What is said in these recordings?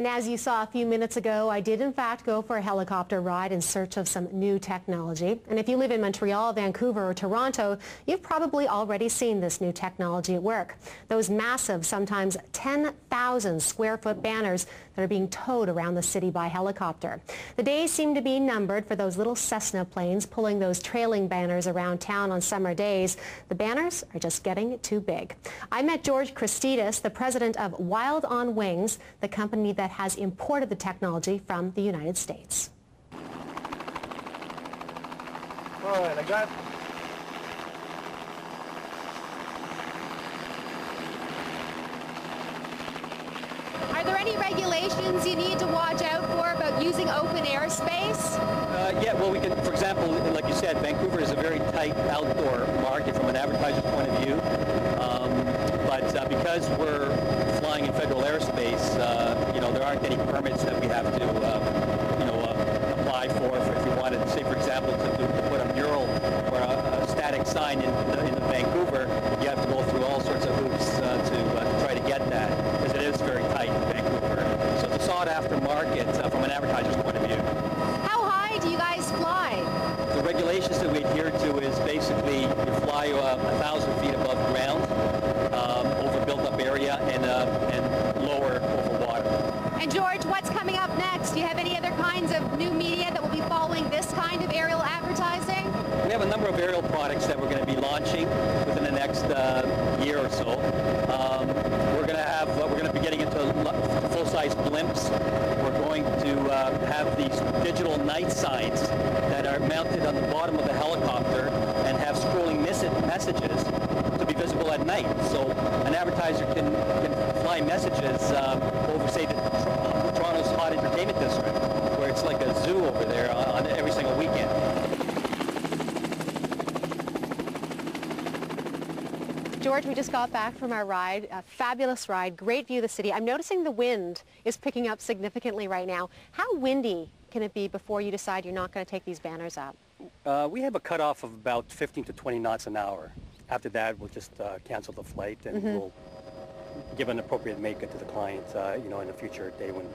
And as you saw a few minutes ago, I did in fact go for a helicopter ride in search of some new technology. And if you live in Montreal, Vancouver, or Toronto, you've probably already seen this new technology at work. Those massive, sometimes 10,000 square foot banners that are being towed around the city by helicopter. The days seem to be numbered for those little Cessna planes pulling those trailing banners around town on summer days. The banners are just getting too big. I met George Christidis, the president of Wild on Wings, the company that has imported the technology from the United States. All right, I got... Are there any regulations you need to watch out for about using open airspace? Yeah, well, we can, for example, like you said, Vancouver is a very tight outdoor market from an advertiser's point of view. But because we're flying in federal airspace, there aren't any permits that we have to, apply for if you wanted, say, for example, to put a mural or a static sign in Vancouver. You have to go through all sorts of hoops to try to get that, because it is very tight in Vancouver. So it's a sought-after market from an advertiser's point of view. How high do you guys fly? The regulations that we adhere to is basically you fly 1,000 feet above ground, over built-up area, and lower over water. And George, what's coming up next? Do you have any other kinds of new media that will be following this kind of aerial advertising? We have a number of aerial products that we're going to be launching within the next year or so. We're going to be getting into full-size blimps. We're going to have these digital night signs that are mounted on the bottom of the helicopter and have scrolling messages to be visible at night. So an advertiser can fly messages over, say, Toronto's hot entertainment district, where it's like a zoo over there on every single weekend. George, we just got back from our ride, a fabulous ride, great view of the city. I'm noticing the wind is picking up significantly right now. How windy can it be before you decide you're not going to take these banners up? We have a cutoff of about 15 to 20 knots an hour. After that, we'll just cancel the flight, and we'll give an appropriate make-it to the client, in a future day when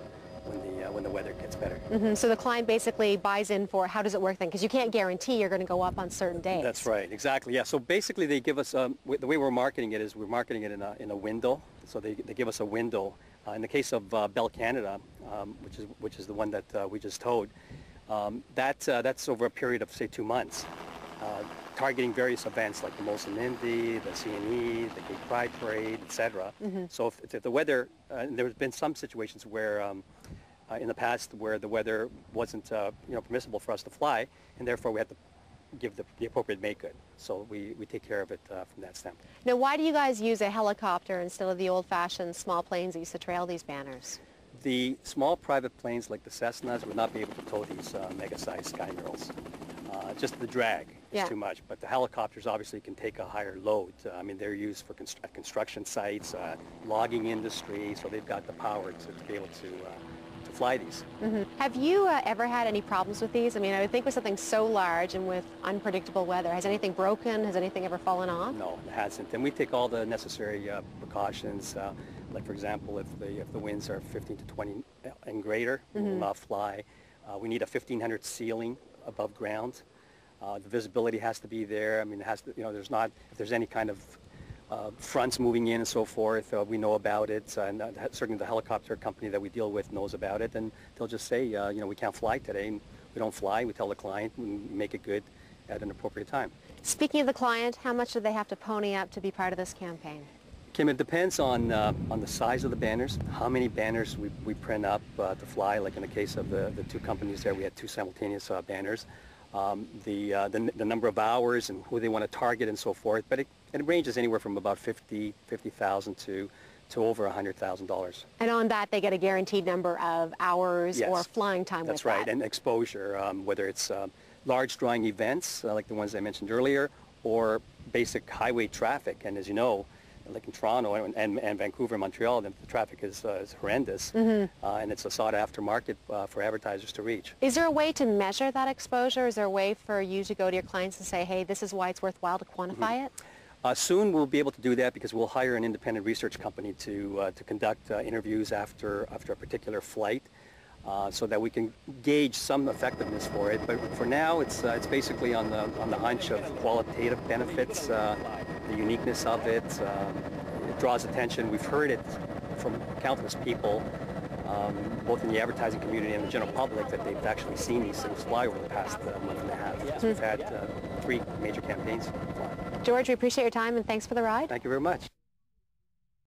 the weather gets better. So the client basically buys in for, how does it work then? Because you can't guarantee you're going to go up on certain days. That's right, exactly, yeah. So basically they give us, the way we're marketing it is we're marketing it in a window. So they give us a window. In the case of Bell Canada, which is the one that we just towed, that's over a period of, say, 2 months. Targeting various events like the Molson Indy, the CNE, the Gay Pride Parade, etc. So if the weather, there's been some situations where in the past where the weather wasn't permissible for us to fly, and therefore we had to give the appropriate make-good. So we take care of it from that standpoint. Now, why do you guys use a helicopter instead of the old-fashioned small planes that used to trail these banners? The small private planes like the Cessnas would not be able to tow these mega-sized sky murals. Just the drag is too much, but the helicopters obviously can take a higher load. I mean, they're used for construction sites, logging industry, so they've got the power to be able to fly these. Have you ever had any problems with these? I mean, I would think with something so large and with unpredictable weather, has anything broken? Has anything ever fallen off? No, it hasn't. And we take all the necessary precautions. Like, for example, if the winds are 15 to 20 and greater, we will not fly. We need a 1,500 ceiling above ground. The visibility has to be there. I mean, it has to, if there's any kind of fronts moving in and so forth, we know about it. And certainly the helicopter company that we deal with knows about it. And they'll just say, we can't fly today. And we don't fly. We tell the client and make it good at an appropriate time. Speaking of the client, how much do they have to pony up to be part of this campaign? Kim, it depends on the size of the banners, how many banners we print up to fly. Like in the case of the two companies there, we had 2 simultaneous banners. The number of hours and who they want to target and so forth, but it ranges anywhere from about $50,000 to over $100,000. And on that, they get a guaranteed number of hours or flying time with that. That's right, and exposure, whether it's large drawing events like the ones I mentioned earlier, or basic highway traffic. And as you know, like in Toronto and Vancouver and Montreal, the traffic is horrendous, and it's a sought-after market for advertisers to reach. Is there a way to measure that exposure? Is there a way for you to go to your clients and say, hey, this is why it's worthwhile to quantify it? Soon we'll be able to do that because we'll hire an independent research company to conduct interviews after a particular flight, so that we can gauge some effectiveness for it. But for now, it's basically on the hunch of qualitative benefits, the uniqueness of it. It draws attention. We've heard it from countless people, both in the advertising community and the general public, that they've actually seen these things fly over the past month and a half. So we've had 3 major campaigns fly. George, we appreciate your time and thanks for the ride. Thank you very much.